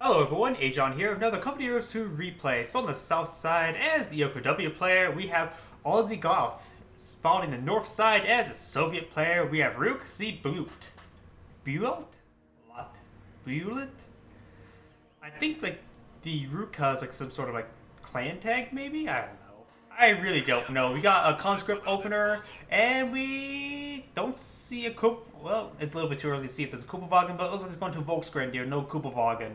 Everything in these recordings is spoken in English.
Hello everyone, Agion here, another Company Heroes 2 replay. Spawned on the south side as the OKW player, we have Oziligath. Spawned in the north side as a Soviet player, we have RUKAclBulat. Bulat? I think like the Ruka is like some sort of like clan tag maybe? I don't know. I really don't know. We got a conscript opener and we don't see a well, it's a little bit too early to see if there's a Kupavagen, but it looks like it's going to Volksgrenadier, no Kupavagen.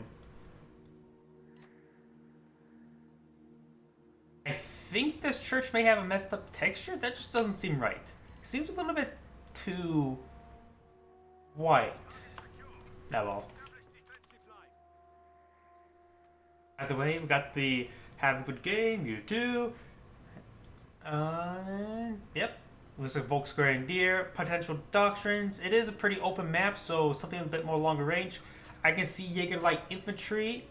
I think this church may have a messed up texture. That just doesn't seem right. It seems a little bit too white. Oh well. Either way, we got the have a good game, you too. Yep. Looks like Volksgrenadier, potential doctrines. It is a pretty open map, so something a bit more longer range. I can see Jaeger Light Infantry.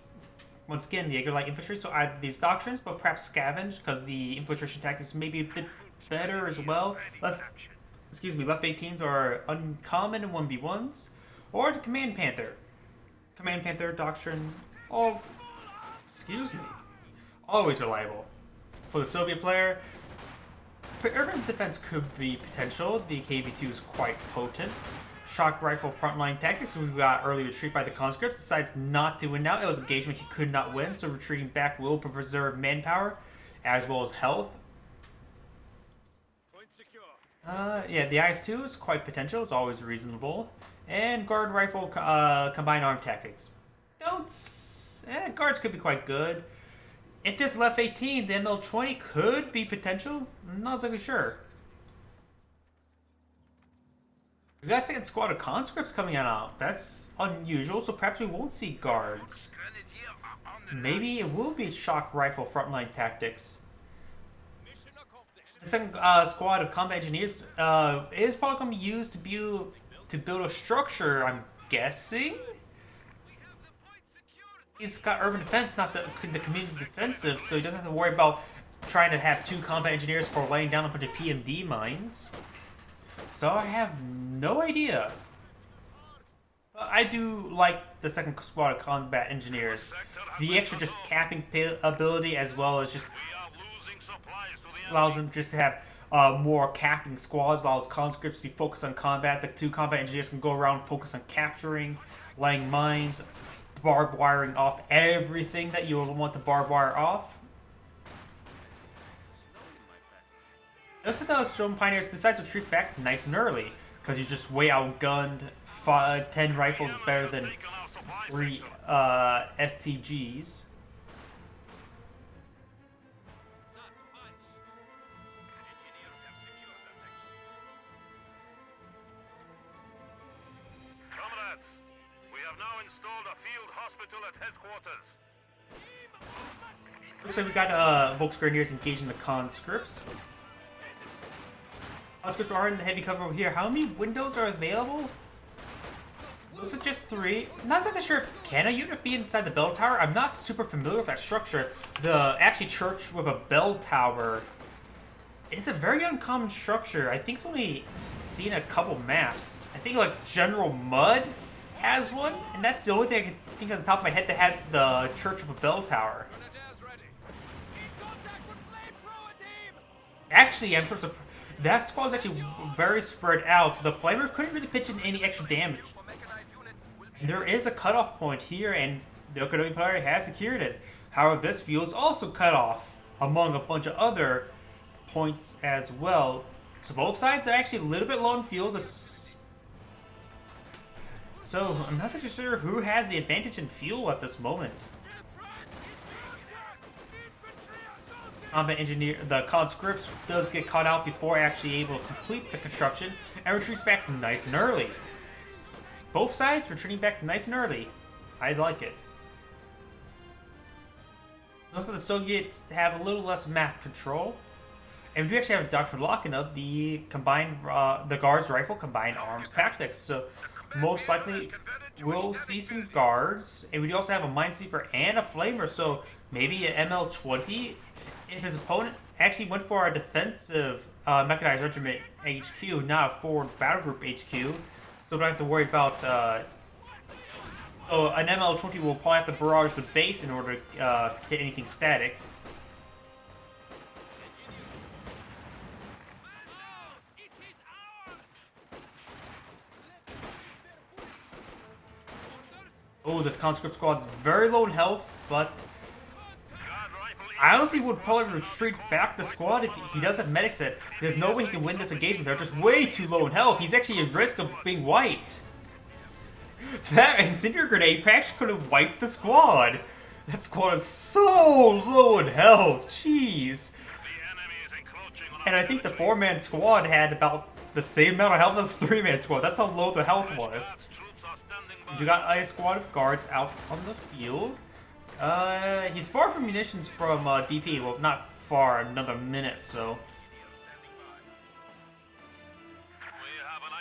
Once again, the Jaeger Light Infantry, so either these doctrines, but perhaps scavenge, because the infiltration tactics may be a bit better as well. Left 18s are uncommon in 1v1s. Or the Command Panther. Command Panther doctrine, always reliable. For the Soviet player, urban defense could be potential. The KV-2 is quite potent. Shock rifle frontline tactics. We got early retreat by the conscript. Decides not to win now. It was engagement he could not win, so retreating back will preserve manpower as well as health. Yeah, the IS-2 is quite potential. It's always reasonable. And guard rifle combined arm tactics. Guards could be quite good. If this left 18, the ML-20 could be potential. I'm not exactly sure. We got a second squad of conscripts coming out. That's unusual, so perhaps we won't see guards. Maybe it will be shock rifle frontline tactics. The second squad of combat engineers is probably going to be used to build a structure, I'm guessing. He's got urban defense, not the community defensive, so he doesn't have to worry about trying to have two combat engineers for laying down a bunch of PMD mines. So I have no idea. But I do like the second squad of combat engineers. The extra just capping ability, as well as just allows them just to have more capping squads, allows conscripts to be focused on combat. The two combat engineers can go around, focus on capturing, laying mines, barbed wiring off everything that you will want to barbed wire off. Notice that the Australian Pioneers decides to retreat back nice and early, because he's just way outgunned. 10 rifles is better than 3 STGs. Comrades, we have now installed a field hospital at headquarters. Looks like we got Volksgrenadiers engaging the conscripts. Conscripts are in the heavy cover over here. How many windows are available? Looks like just 3. I'm not exactly sure if can a unit be inside the bell tower. I'm not super familiar with that structure. The actually church with a bell tower is a very uncommon structure. I think it's only seen a couple maps. I think like General Mud has one, and that's the only thing I can think on the top of my head that has the church with a bell tower. Actually, I'm sort of surprised. That squad is actually very spread out, so the Flamer couldn't really pitch in any extra damage. There is a cutoff point here, and the OKW player has secured it. However, this field is also cut off among a bunch of other points as well. So both sides are actually a little bit low in field. So I'm not so sure who has the advantage in fuel at this moment. Combat engineer, the conscripts does get caught out before actually able to complete the construction and retreats back nice and early. Both sides retreating back nice and early. I like it. Also, the Soviets have a little less map control, and we do actually have a doctrine locking up the combined, the guards rifle combined arms tactics. So most likely we'll see some guards, and we do also have a minesweeper and a flamer. So maybe an ML-20. If his opponent actually went for a defensive mechanized regiment HQ, not a forward battle group HQ, so don't have to worry about So an ML-20 will probably have to barrage the base in order to hit anything static. Oh, this conscript squad's very low in health, but I honestly would probably retreat back the squad if he does have medic set. There's no way he can win this engagement. They're just way too low in health. He's actually at risk of being wiped. That incendiary grenade actually could have wiped the squad. That squad is so low in health. Jeez. And I think the 4-man squad had about the same amount of health as the 3-man squad. That's how low the health was. You got a squad of guards out on the field. He's far from munitions from DP. Well, not far, another minute, so.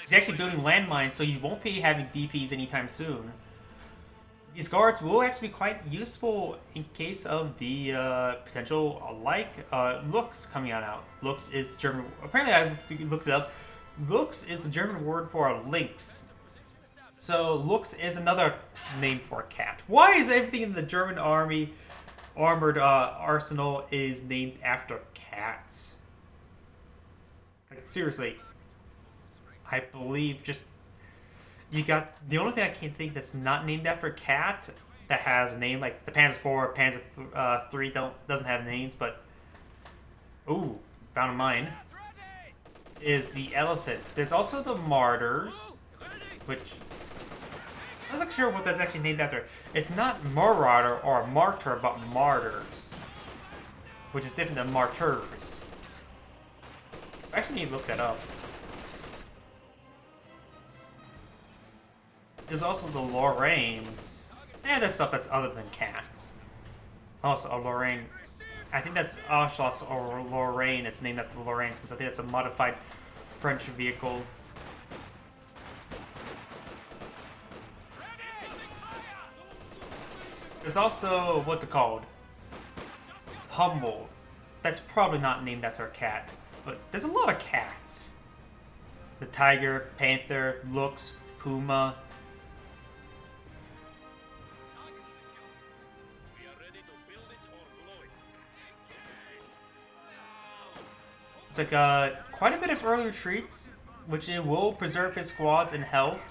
He's actually building landmines, so he won't be having DPs anytime soon. These guards will actually be quite useful in case of the potential, Lux coming out. Lux is German. Apparently, I looked it up. Lux is a German word for a lynx. So Lux is another name for a cat. Why is everything in the German army armored arsenal is named after cats? Like, seriously. I believe just you got the only thing I can think that's not named after a cat that has a name, like the Panzer IV, Panzer 3 doesn't have names, but ooh, found a mine, is the elephant. There's also the martyrs, which I'm not sure what that's actually named after. It's not marauder or martyr, but martyrs, which is different than martyrs. I actually need to look that up. There's also the Lorraines. And there's stuff that's other than cats. Also, a Lorraine. I think that's Oshlos or Lorraine. It's named after the Lorraines because I think it's a modified French vehicle. There's also, what's it called? Humboldt. That's probably not named after a cat. But there's a lot of cats. The tiger, panther, lux, puma. It's like quite a bit of early retreats, which it will preserve his squads in health.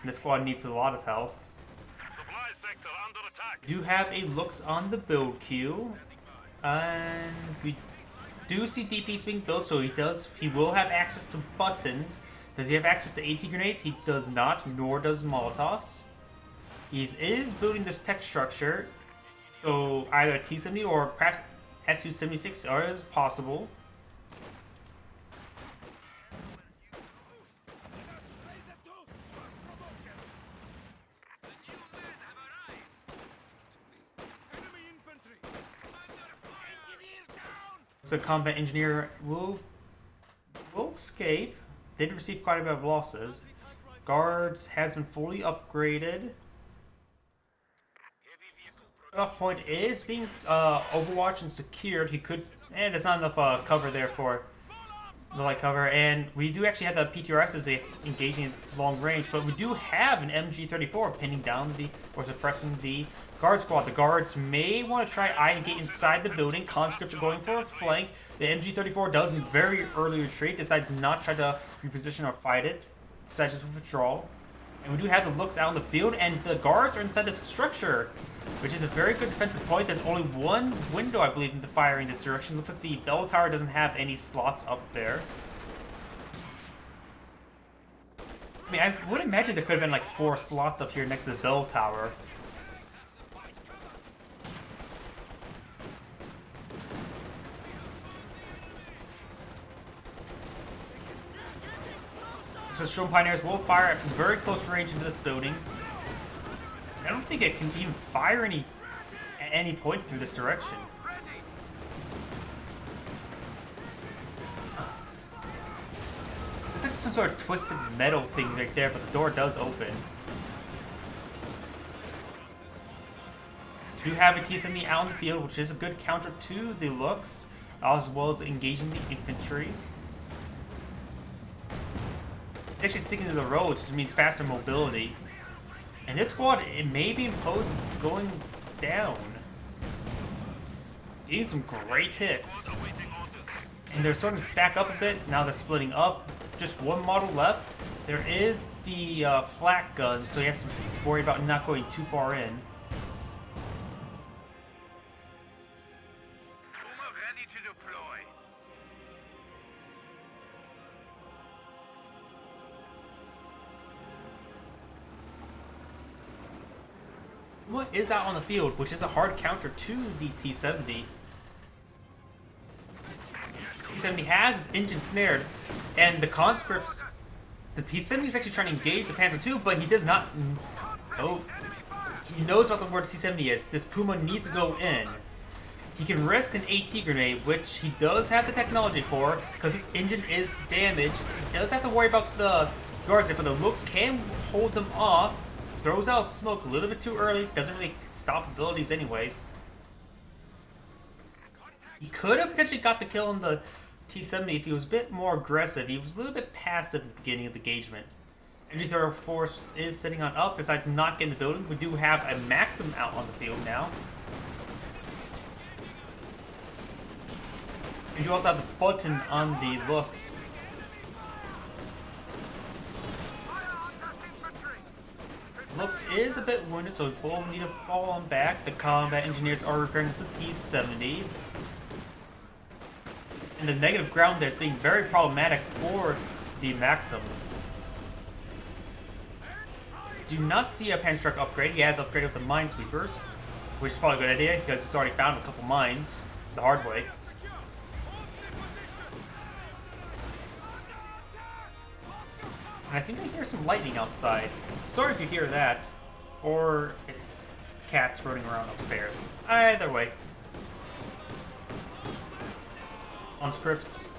And the squad needs a lot of health. We do have a Lux on the build queue, and we do see DPs being built, so he will have access to buttons. Does he have access to AT grenades? He does not, nor does Molotovs. He is building this tech structure, so either a T-70 or perhaps Su-76 is possible. So combat engineer will escape. Did receive quite a bit of losses. Guards has been fully upgraded. Cutoff point is being overwatched and secured. He could, there's not enough cover there for the light cover. And we do actually have the PTRSs engaging at long range, but we do have an MG34 pinning down or suppressing the guard squad. The guards may want to try eyeing gate inside the building. Conscripts are going for a flank. The MG34 does in very early retreat, decides not to try to reposition or fight it. Decides just to withdraw. And we do have the Lux out in the field, and the guards are inside this structure, which is a very good defensive point. There's only one window, I believe, into firing this direction. Looks like the bell tower doesn't have any slots up there. I mean, I would imagine there could have been like 4 slots up here next to the bell tower. So Storm Pioneers will fire at very close range into this building. I don't think it can even fire at any point through this direction. There's like some sort of twisted metal thing right there, but the door does open. We do have a T-70 out in the field, which is a good counter to the Lux, as well as engaging the infantry. Actually sticking to the roads, which means faster mobility. And this squad, it may be imposed going down. Getting some great hits. And they're starting to stack up a bit. Now they're splitting up. Just one model left. There is the flak gun, so you have to worry about not going too far in. Puma ready to deploy. What is out on the field, which is a hard counter to the T-70. T-70 has its engine snared, and the conscripts, the T-70 is actually trying to engage the Panzer II, but he does not. Oh, he knows about where the T-70 is. This Puma needs to go in. He can risk an AT grenade, which he does have the technology for, because his engine is damaged. He does have to worry about the guards there, but the looks can hold them off. Throws out smoke a little bit too early. Doesn't really stop abilities anyways. He could have potentially got the kill on the T-70 if he was a bit more aggressive. He was a little bit passive at the beginning of the engagement. Energy Thrower Force is sitting on up. Besides not getting the building, we do have a Maxim out on the field now. And you also have the button on the looks. Looks is a bit wounded, so we will need to fall on back. The combat engineers are repairing the T-70. And the negative ground there is being very problematic for the Maxim. Do not see a Panzerstruck upgrade. He has upgraded with the Minesweepers, which is probably a good idea because he's already found a couple mines the hard way. And I think I hear some lightning outside. Sorry if you hear that, or it's cats running around upstairs. Either way. Conscripts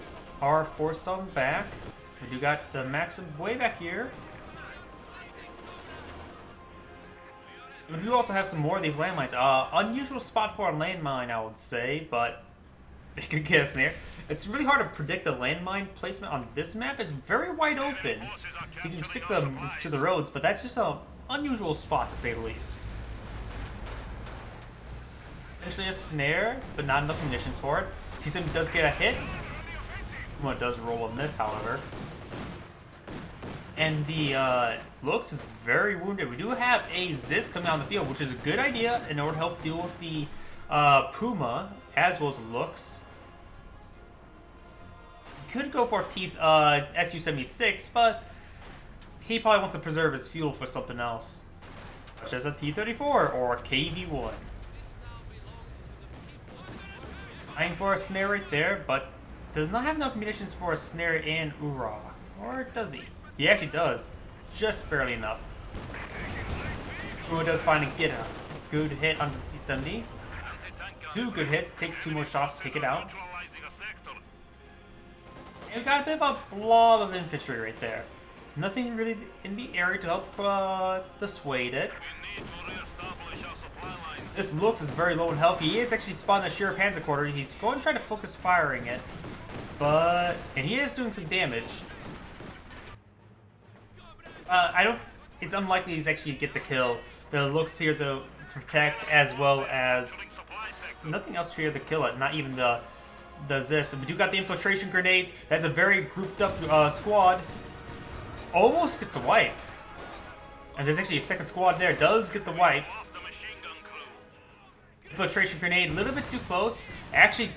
are forced on back. We do got the Maxim way back here. We do also have some more of these landmines. Unusual spot for a landmine, I would say, but they could get us near. It's really hard to predict the landmine placement on this map. It's very wide open. You can stick them to the roads, but that's just an unusual spot to say the least. Eventually a snare, but not enough munitions for it. T-70 does get a hit. One does roll on this, however. And the Lux is very wounded. We do have a Zis coming out on the field, which is a good idea in order to help deal with the Puma, as well as Lux. He could go for Su-76, but he probably wants to preserve his fuel for something else, such as a T-34 or a KV-1. Eyeing for a snare right there, but does not have enough munitions for a snare and Ura. Or does he? He actually does. Just barely enough. Ura does finally get a good hit on the T-70. 2 good hits, takes 2 more shots to take it out. And we got a bit of a blob of infantry right there. Nothing really in the area to help dissuade it. This Lux is very low in health. He is actually spawning a Sheer Panzer Quarter. He's going to try to focus firing it. And he is doing some damage. It's unlikely he's actually get the kill. The Lux here to protect as well as nothing else here to kill it. Not even the Zis. We do got the infiltration grenades. That's a very grouped up squad. Almost gets the wipe. And there's actually a second squad there. Does get the wipe. Infiltration grenade, a little bit too close. Actually,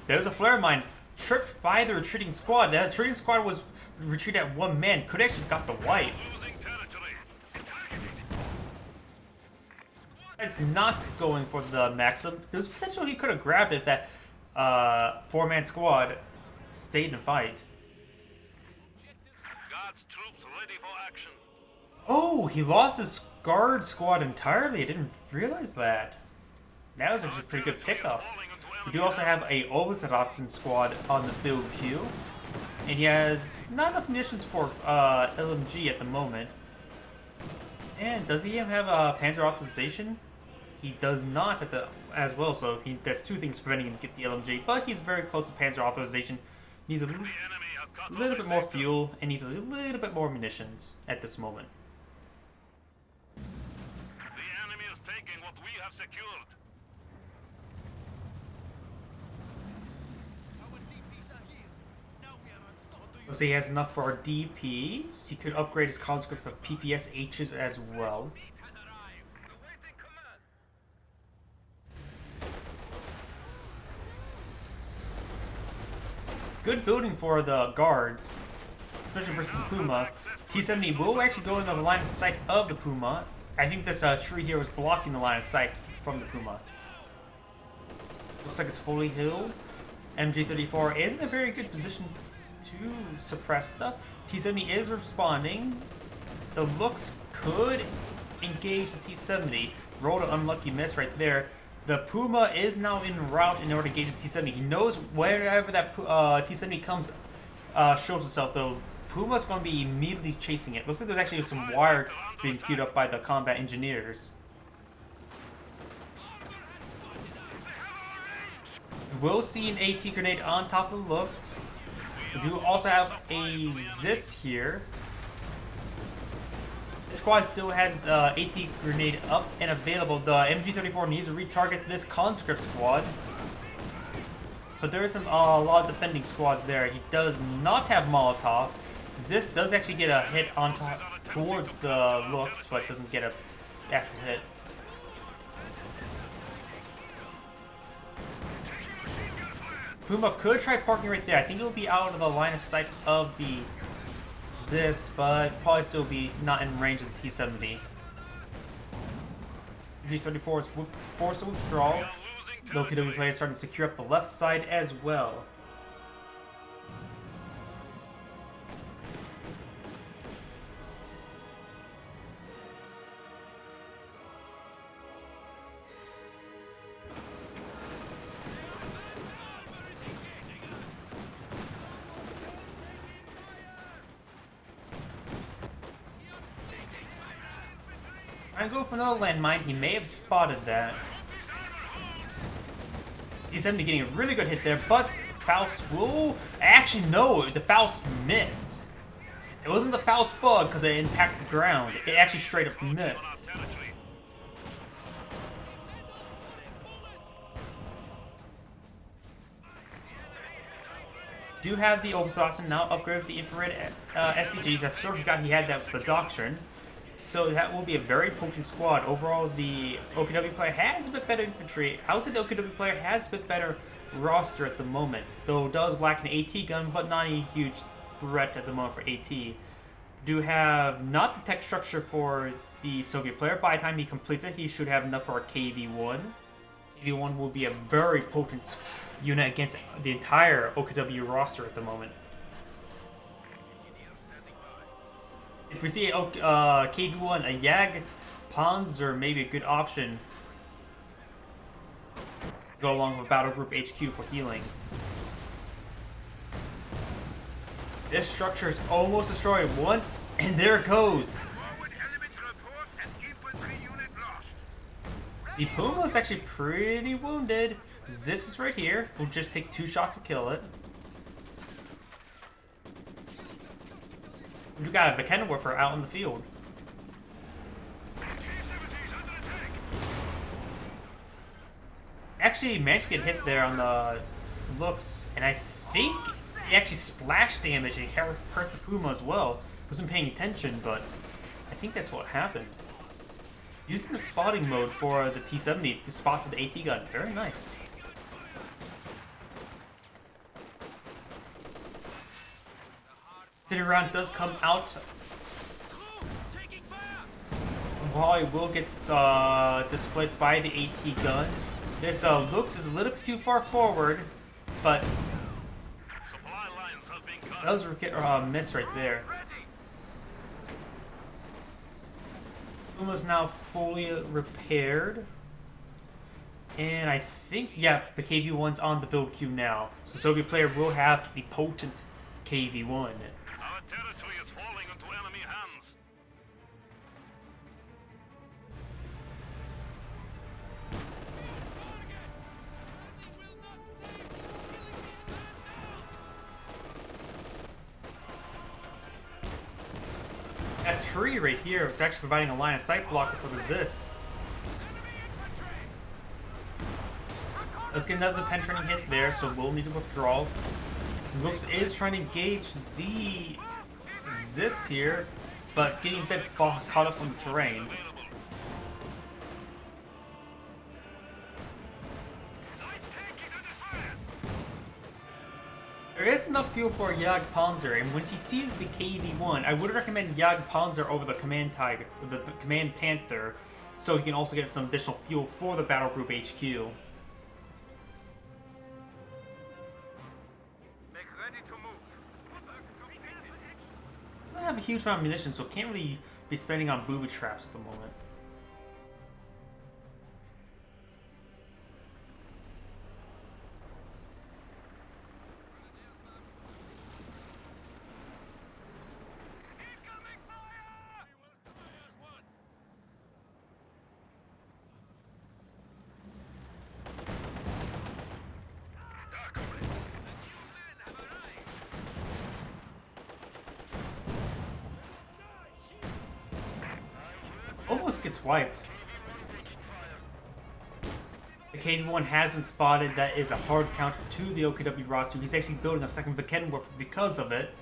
there's a flare mine tripped by the retreating squad. The retreating squad was retreated at 1 man. Could actually got the wipe. It's not going for the Maxim. There's potential he could have grabbed it if that 4-man squad stayed in fight. God's troops ready for action. Oh, he lost his guard squad entirely. I didn't realize that. That was actually a pretty good pickup. We do also have a Oziligath squad on the build queue. And he has not enough munitions for LMG at the moment. And does he even have a Panzer authorization? He does not as well, so there's 2 things preventing him to get the LMG. But he's very close to Panzer authorization. Needs a little bit more fuel and needs a little bit more munitions at this moment. what we have secured. So he has enough for our DPs. He could upgrade his conscript for PPSHs as well. Good building for the guards, especially versus the Puma. T-70 will actually go in the line of sight of the Puma. I think this tree here was blocking the line of sight from the Puma. Looks like it's fully healed. MG34 is in a very good position to suppress stuff. T-70 is responding. The looks could engage the T-70. Rolled an unlucky miss right there. The Puma is now en route in order to engage the T-70. He knows wherever that T-70 comes, shows itself, though. Puma's going to be immediately chasing it. Looks like there's actually some wire being queued up by the combat engineers. We'll see an AT grenade on top of the looks. We do also have a Zis here. The squad still has its AT grenade up and available. The MG34 needs to retarget this conscript squad. But there is a lot of defending squads there. He does not have Molotovs. Zis does actually get a hit on top towards the looks, but doesn't get an actual hit. Puma could try parking right there. I think it will be out of the line of sight of the Zis, but probably still be not in range of the T-70. G34 is forced to withdraw. The OKW player is starting to secure up the left side as well. Trying to go for another landmine. He may have spotted that. T-70 getting a really good hit there, but Faust will... Actually, no, the Faust missed. It wasn't the Faust bug because it impacted the ground. It actually straight up missed. Do have the Oziligath now upgraded with the infrared SDGs. I sort of forgot he had that with the Doctrine. So that will be a very potent squad. Overall, the OKW player has a bit better infantry. I would say the OKW player has a bit better roster at the moment, though it does lack an AT gun, but not a huge threat at the moment for AT. Do have not the tech structure for the Soviet player. By the time he completes it, he should have enough for a KV-1. KV-1 will be a very potent unit against the entire OKW roster at the moment. If we see a KV-1, a Yag Panzer may be a good option. Go along with Battle Group HQ for healing. This structure is almost destroyed. One, and there it goes. The Puma is actually pretty wounded. Zis is right here. We'll just take 2 shots to kill it. We got a Kenworth out in the field. Actually managed to get hit there on the looks, and I think he actually splash damage and hurt the Puma as well. Wasn't paying attention, but I think that's what happened. Using the spotting mode for the T-70 to spot for the AT gun. Very nice. City rounds does come out. While it will get displaced by the AT gun. This looks is a little bit too far forward, but does get miss right there. Puma's now fully repaired. And I think, yeah, the KV-1's on the build queue now. So Soviet player will have the potent KV-1. Our territory is falling into enemy hands. That tree right here is actually providing a line of sight blocker for the Zis. Let's get another penetrating hit there, so we'll need to withdraw. Looks is trying to engage the Zis here, but getting a bit caught up on the terrain. There is enough fuel for Yag Panzer, and when he sees the KV-1, I would recommend Yag Panzer over the Command Tiger, or the Command Panther, so you can also get some additional fuel for the Battle Group HQ. Make ready to move. I don't have a huge amount of munitions, so can't really be spending on booby traps at the moment. Almost gets wiped. The KV-1 has been spotted. That is a hard counter to the OKW roster. He's actually building a second Vikendwerfer because of it.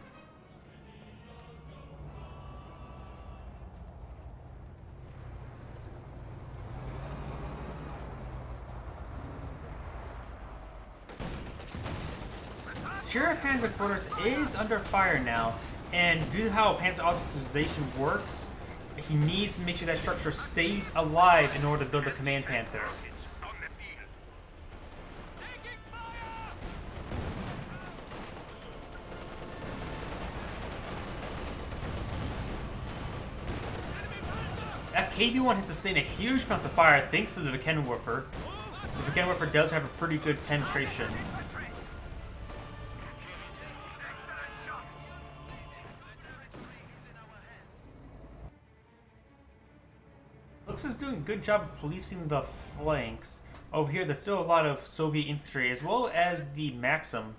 Sheriff Panzer Quarters is under fire now, and due to how Panzer authorization works, he needs to make sure that structure stays alive in order to build the Command Panther. That KV-1 has sustained a huge amount of fire thanks to the Vikendwerfer. The Vikendwerfer does have a pretty good penetration. Looks is doing a good job of policing the flanks. Over here, there's still a lot of Soviet infantry, as well as the Maxim.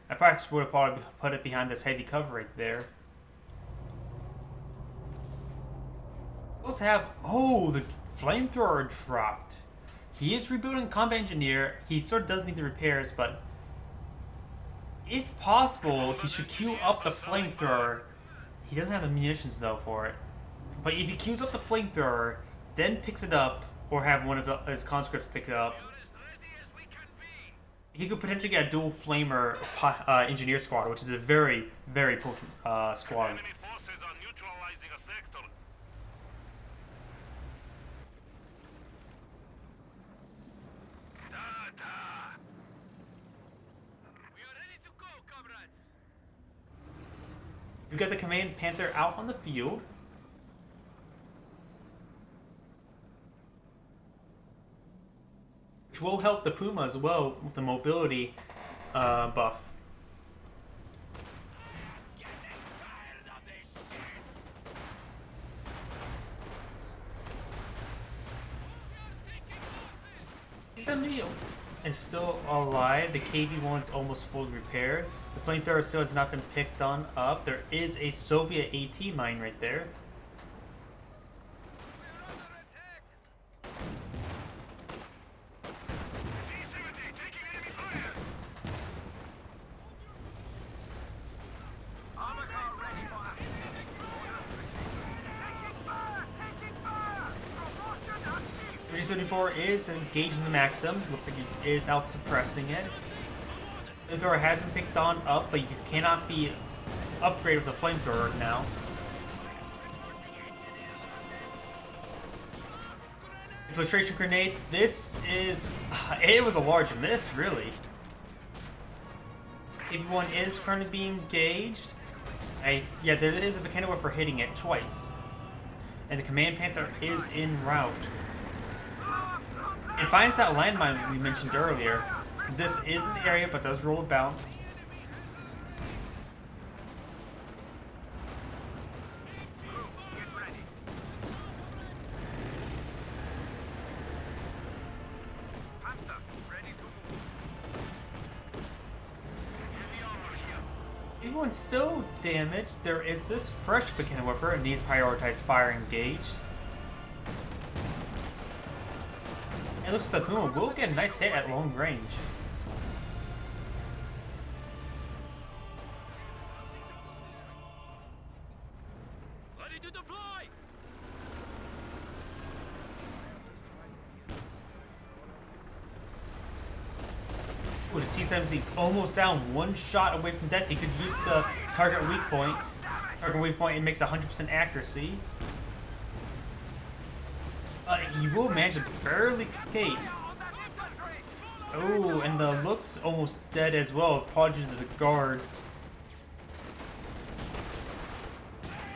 I perhaps would have probably put it behind this heavy cover right there. We also have... Oh, the flamethrower dropped. He is rebuilding Combat Engineer. He sort of does need the repairs, but... if possible, he should queue up the flamethrower. He doesn't have the munitions, though, for it. But if he queues up the flamethrower, then picks it up, or have one of his conscripts pick it up, he could potentially get a dual flamer engineer squad, which is a very, very potent squad. Enemy forces are neutralizing a sector. We are ready to go, comrades. We've got the Command Panther out on the field. Which will help the Puma as well with the mobility buff. SMD is still alive. The KV-1's almost fully repaired. The flamethrower still has not been picked on up. There is a Soviet AT mine right there. Is engaging the Maxim. Looks like he is out suppressing it. The flamethrower has been picked on up, but you cannot be upgraded with the flamethrower now. Infiltration grenade. This is... it was a large miss, really. KV-1 is currently being engaged. Yeah, there is a Vikendwerfer for hitting it twice. And the Command Panther is en route. And finds that landmine we mentioned earlier. This is in the area, but does roll a bounce. Everyone's still damaged. There is this fresh Vikendwerfer and needs prioritized fire engaged. It looks like the Puma will get a nice hit at long range. Ready to deploy! Ooh, the C-70's almost down, one shot away from death. He could use the target weak point. Target weak point, it makes 100% accuracy. He will manage to barely escape. Oh, and the look's almost dead as well, probably due to the guards.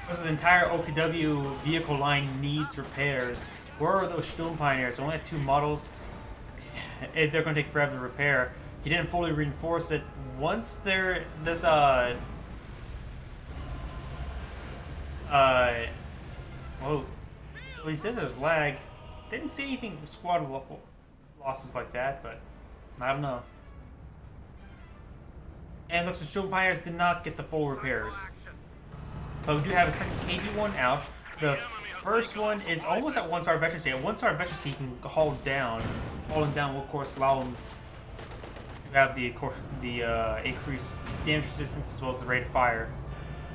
Also, the entire OKW vehicle line needs repairs. Where are those Stone Pioneers? Only had 2 models. They're going to take forever to repair. He didn't fully reinforce it. Once there's whoa. So he says it was lag. Didn't see anything squad losses like that, but I don't know. And looks like Stone Pioneers did not get the full repairs. But we do have a second KV1 out. The first one is almost at 1-star veterancy. At 1-star veterancy, he can haul down. Hauling down will, of course, allow him to have the increased damage resistance as well as the rate of fire.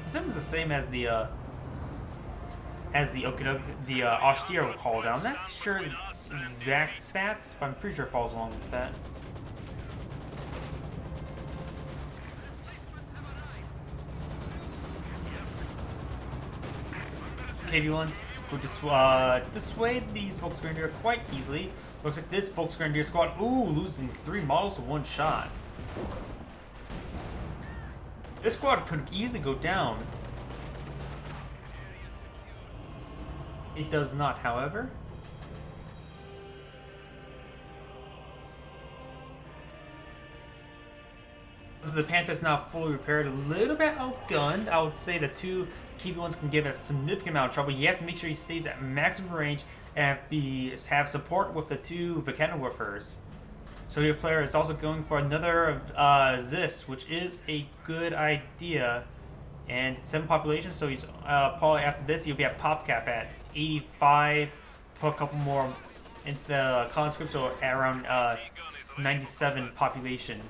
This is the same as the OKW, the austere will haul down. I'm not sure the exact stats, but I'm pretty sure it follows along with that. KV1s would dissuade these Volksgrenadier quite easily. Looks like this Volksgrenadier squad, ooh, losing 3 models to 1 shot. This squad could easily go down. It does not, however. So the Panther's now fully repaired, a little bit outgunned. I would say the 2 KV1s can give it a significant amount of trouble. He has to make sure he stays at maximum range and have support with the 2 Vulcanowurfers. So your player is also going for another Zis, which is a good idea. And 7 population, so he's probably after this he'll be at pop cap at 85. Put a couple more into the conscript, so at around 97 population.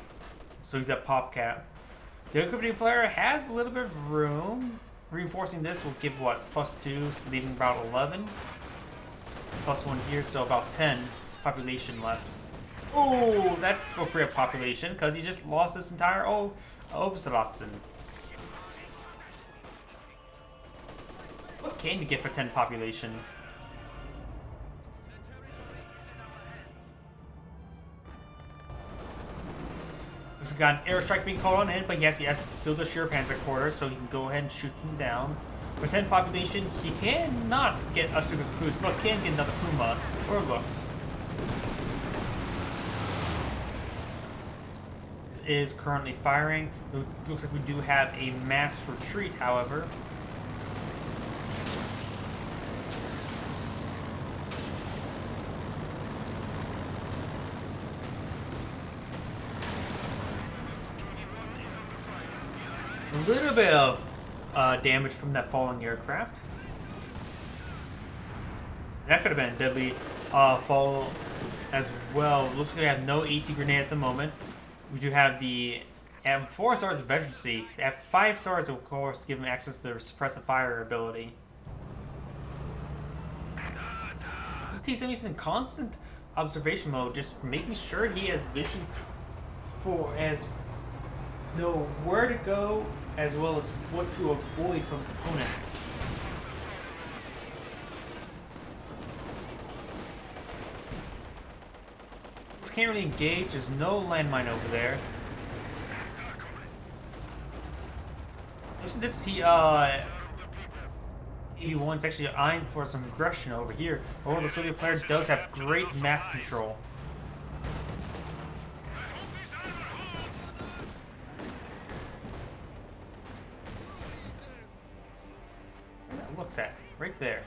So he's at pop cap. The OKW player has a little bit of room. Reinforcing this will give what, +2, leaving about 11. +1 here, so about 10 population left. Oh, that will free up population because he just lost this entire Oziligath. What can you get for 10 population? So we got an airstrike being called on in, but yes, he has still the Panzer quarters, so he can go ahead and shoot them down. For 10 population, he cannot get Asuka's boost, but can get another Puma, or looks. This is currently firing. It looks like we do have a mass retreat, however. A little bit of damage from that falling aircraft. That could have been a deadly fall as well. Looks like we have no AT grenade at the moment. We do have at 4 stars of veterancy. At 5 stars, of course, give him access to the suppressive fire ability. So T-70's in constant observation mode, just making sure he has vision know where to go as well as what to avoid from his opponent. Just can't really engage. There's no landmine over there. This TV1's actually eyeing for some aggression over here. However, the Soviet player does have great map control. Looks at right there.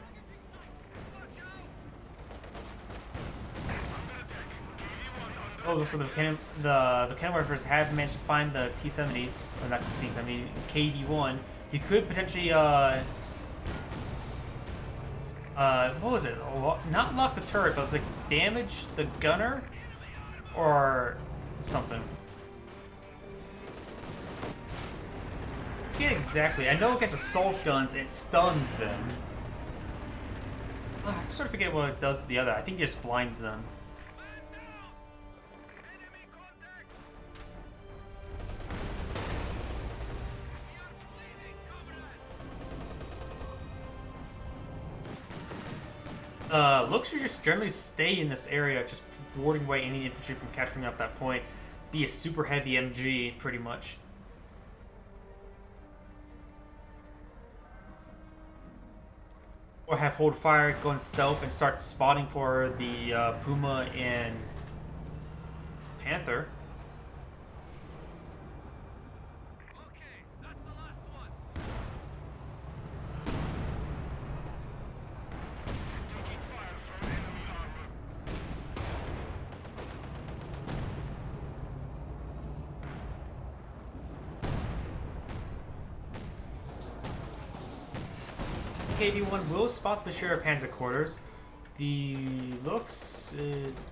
Oh, looks like the Vulcanowurfers have managed to find the T-70, or not the T-70, KV1. He could potentially What was it? Not lock the turret, but it was like damage the gunner or something. Yeah, exactly. I know against assault guns, it stuns them. I sort of forget what it does to the other. I think it just blinds them. Looks should just generally stay in this area, just warding away any infantry from capturing up that point. Be a super heavy MG, pretty much. Or have hold fire, go in stealth, and start spotting for the Puma and Panther. KV-1 will spot the Sheriff Panzer quarters. The looks is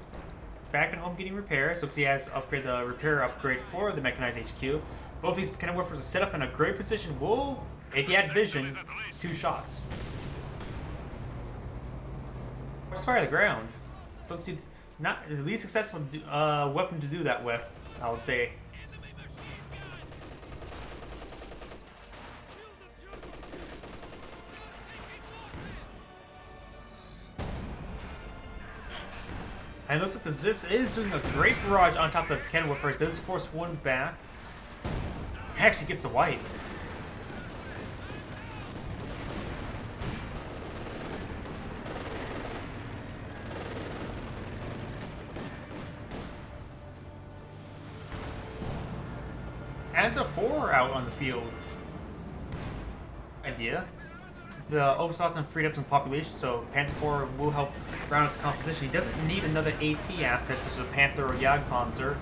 back at home getting repairs. Looks he has upgraded the repair upgrade for the mechanized HQ. Both these cannon warfers are set up in a great position. Will, if he had vision, 2 shots. Let's fire the ground. Let's see, not the least successful weapon to do that with, I would say. And it looks like the Zis is doing a great barrage on top of the cannon warfare. It does force one back. Actually gets the wipe. And a 4 out on the field. Idea. The Obersalzen freed up some population, so Panzer IV will help round its composition. He doesn't need another AT asset such as a Panther or Jagdpanzer.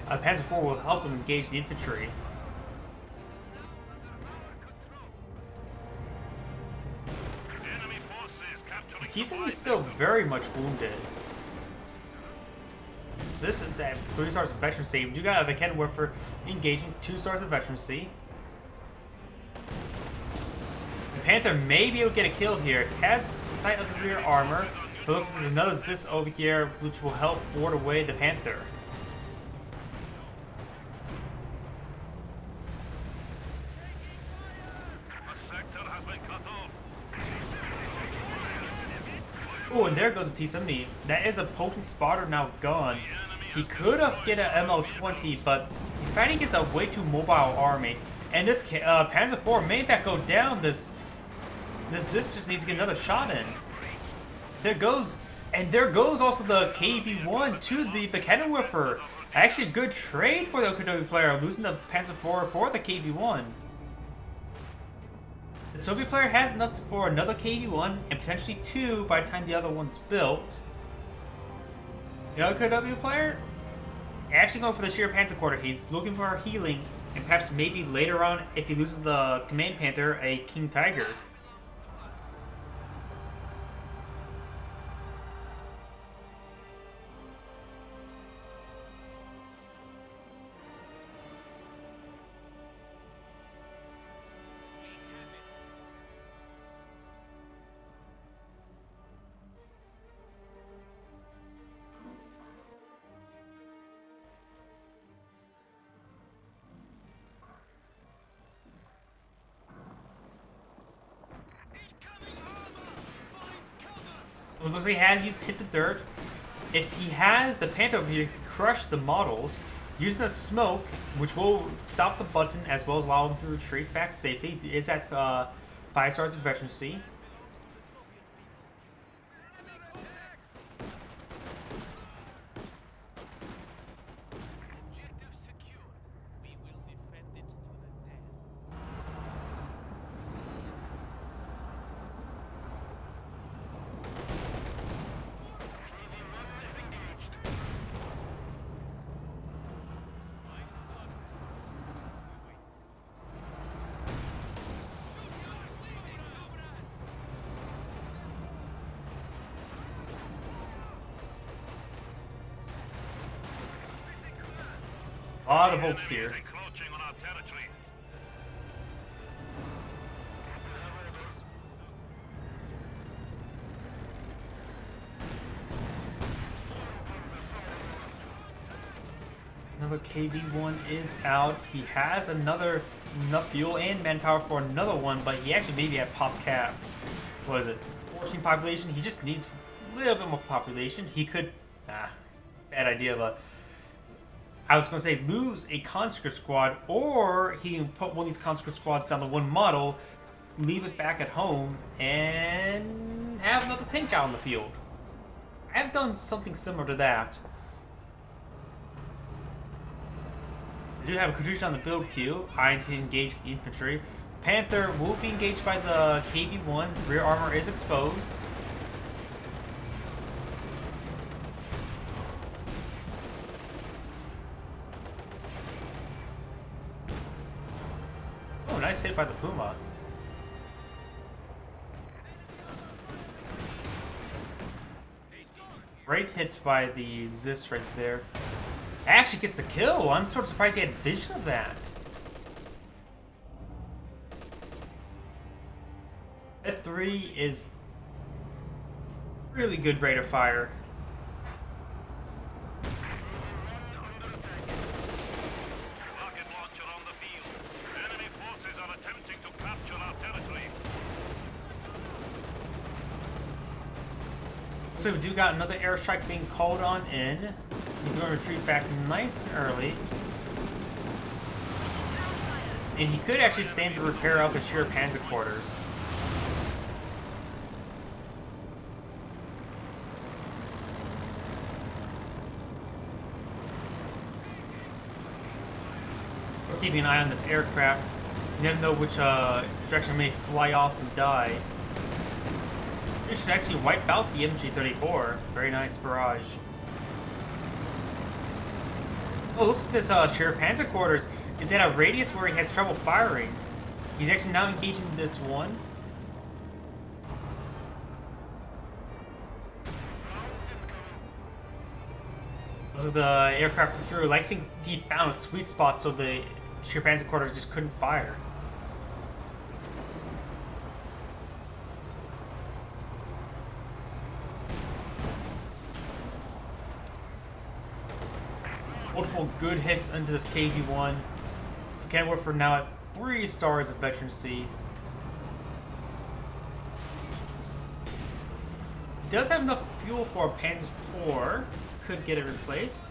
Panzer IV will help him engage the infantry. He's still very much wounded. This is at 3 stars of veterancy. We do got a cannon warfare engaging 2 stars of veterancy. The Panther may be able to get a kill here. It has sight of the rear armor, but looks like there's another Zis over here which will help ward away the Panther. Oh, and there goes the T-70. That is a potent spotter now gone. He could have get an ML-20, but he's fighting against a way too mobile army. And this Panzer IV may in fact go down. This just needs to get another shot in. There goes, and there goes also the KV-1 to the cannon warfare. Actually, a good trade for the OKW player, losing the Panzer IV for the KV-1. The Soviet player has enough for another KV-1 and potentially 2 by the time the other one's built. The OKW player actually going for the sheer Panzer quarter. He's looking for healing and perhaps maybe later on, if he loses the Command Panther, a King Tiger. It looks like he has used hit the dirt. If he has the Panther over here, he can crush the models using the smoke, which will stop the button as well as allow him to retreat back safely. He is at 5 stars of veterancy. A lot of Volks here. Encroaching on our territory. Another KV-1 is out. He has enough fuel and manpower for another one, but he actually maybe had pop cap. What is it? 14 population. He just needs a little bit more population. He could, bad idea, but I was going to say lose a conscript squad, or he can put one of these conscript squads down to one model, leave it back at home, and have another tank out in the field. I have done something similar to that. I do have a CoH2 on the build queue. I need to engage the infantry. Panther will be engaged by the KV-1. Rear armor is exposed. Oh, nice hit by the Puma. Great hit by the Zis right there. Actually gets the kill. I'm sort of surprised he had vision of that. That 3 is really good rate of fire. Rocket launcher on the field. Enemy forces are attempting to capture our territory. So we do got another airstrike being called on in. He's going to retreat back nice and early. And he could actually stand to repair up his sheer panzer quarters. We're keeping an eye on this aircraft. You never know which direction it may fly off and die. This should actually wipe out the MG-34. Very nice barrage. Oh, looks like this sheer panzer quarters is at a radius where he has trouble firing. He's actually now engaging this one. So the aircraft withdrew. I think he found a sweet spot so the sheer panzer quarters just couldn't fire. Multiple good hits into this KV-1. Kenworth now at 3 stars of veterancy. He does have enough fuel for a Panzer IV. Could get it replaced.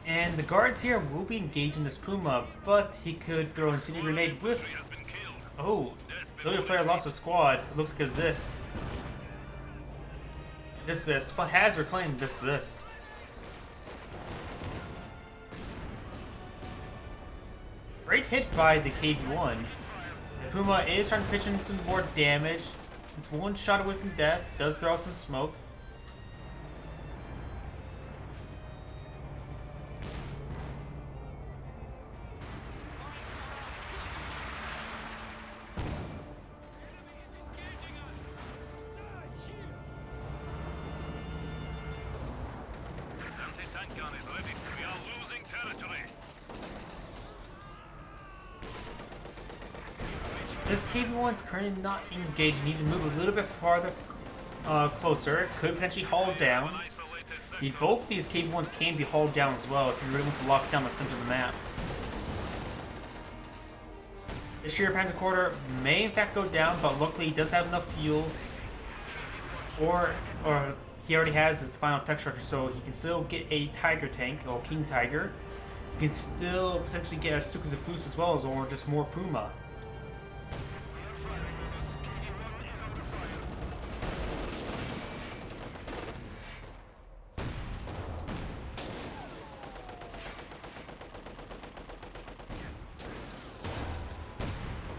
And the guards here will be engaging this Puma, but he could throw an incendiary grenade with... Oh, Soviet player lost a squad. It looks like a Zis. This Zis, but has reclaimed this Zis. Great hit by the KV-1. The Puma is trying to pitch in some more damage. It's one shot away from death. Does throw out some smoke. Anti-tank gun is ready. We are losing territory. This KV-1's currently not engaged. He needs to move a little bit farther closer. Could potentially haul down. Both of these KV-1s can be hauled down as well if he really wants to lock down the center of the map. The sheer panzer quarter may in fact go down, but luckily he does have enough fuel. Or he already has his final tech structure, so he can still get a Tiger tank, or King Tiger. He can still potentially get a Stukas of Foos as well, or just more Puma.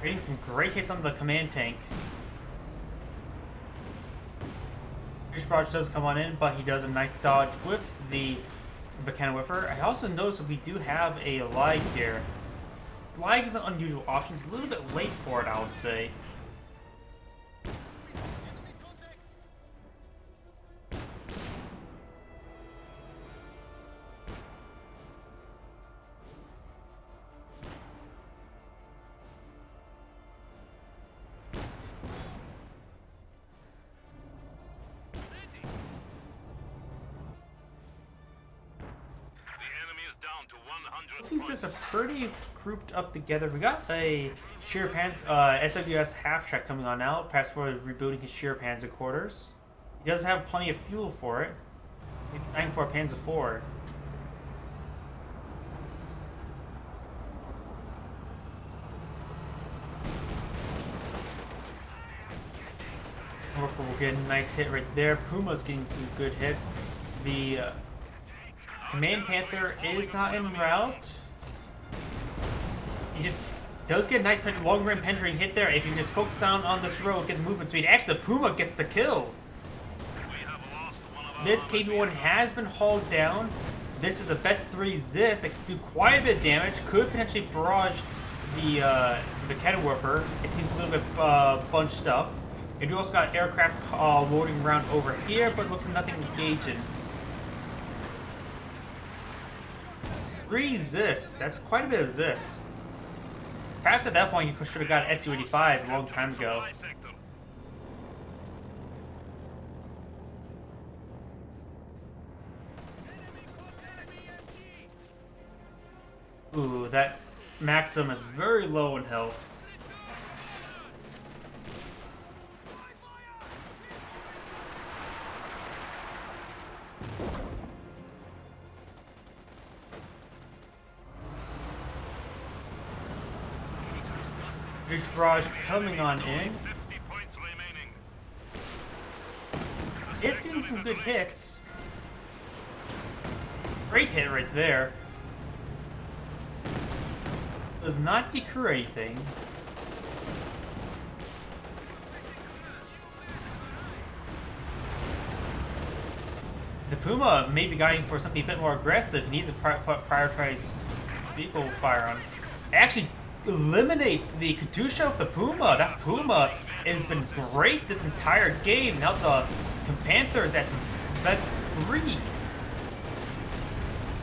Getting some great hits on the command tank. British Barrage does come on in, but he does a nice dodge with the Cannon-Whiffer. I also noticed that we do have a lag here. Lag is an unusual option. It's a little bit late for it, I would say. to 100 These points. are pretty grouped up together. We got a sheer SWS half track coming on now. Perhaps for rebuilding his sheer Panzer quarters. He does have plenty of fuel for it. Maybe he's eyeing for a Panzer IV. Morpher will get a nice hit right there. Puma's getting some good hits. The Command Panther is not en route. He just does get a nice long-range penetrating hit there. If you just focus down on this road, get the movement speed. Actually, the Puma gets the kill. This KV-1 has been hauled down. This is a Bet-3 Zis. It can do quite a bit of damage. Could potentially barrage the cannon warper. It seems a little bit bunched up. And you also got aircraft loading around over here, but looks like nothing engaging. 3 Zis. That's quite a bit of Zis. Perhaps at that point you should have got Su-85 a long time ago. Ooh, that Maxim is very low in health. Huge barrage coming on in. 50 points remaining. It's getting some good hits. Great hit right there. Does not decrew anything. The Puma may be going for something a bit more aggressive. He needs to prioritize vehicle fire on. It actually eliminates the Katusha of the Puma. That Puma has been great this entire game. Now the Panther's at Vet 3.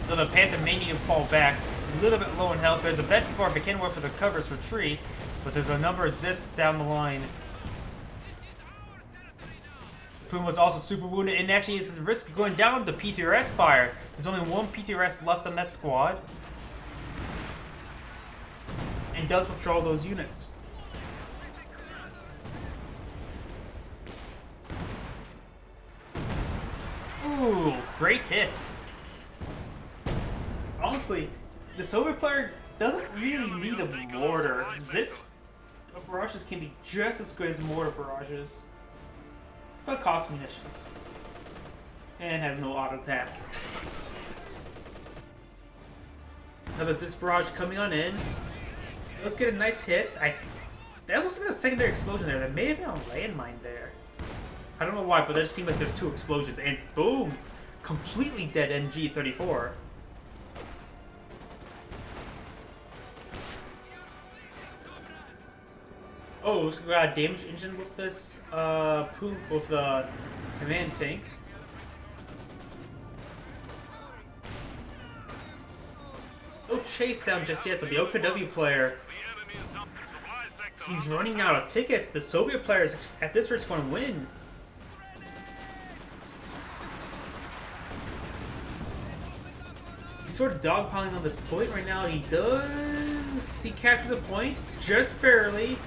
So the Panther may need to fall back. It's a little bit low in health. There's a Vet before it can work for the covers retreat, but there's a number of Zis down the line. Puma's also super wounded and actually is at risk of going down to PTRS fire. There's only one PTRS left on that squad. And does withdraw those units. Ooh, great hit. Honestly, the Soviet player doesn't really need a mortar. This barrages can be just as good as mortar barrages, but cost munitions and has no auto attack. Now there's this barrage coming on in. Let's get a nice hit. That looks like a secondary explosion there. That may have been a landmine there. I don't know why, but that just seemed like there's 2 explosions. And boom! Completely dead NG-34. Oh, so we got a damage engine with this, with the command tank. No chase down just yet, but the OKW player, he's running out of tickets. The Soviet player is, at this rate, is going to win. He's sort of dogpiling on this point right now. He does capture the point, just barely,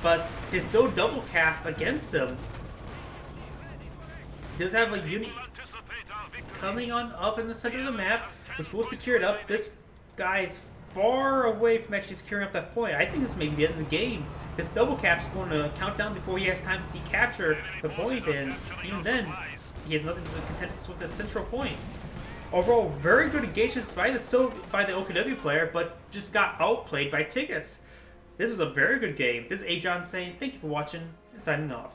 but he's still double capped against him. He does have a unit coming on up in the center of the map, which will secure it up. This guy's far away from actually securing up that point. I think this may be the end of the game. This double cap's going to count down before he has time to decapture the point, and even then, he has nothing to contend with this central point. Overall, very good engagements by the OKW player, but just got outplayed by tickets. This was a very good game. This is Agion saying thank you for watching and signing off.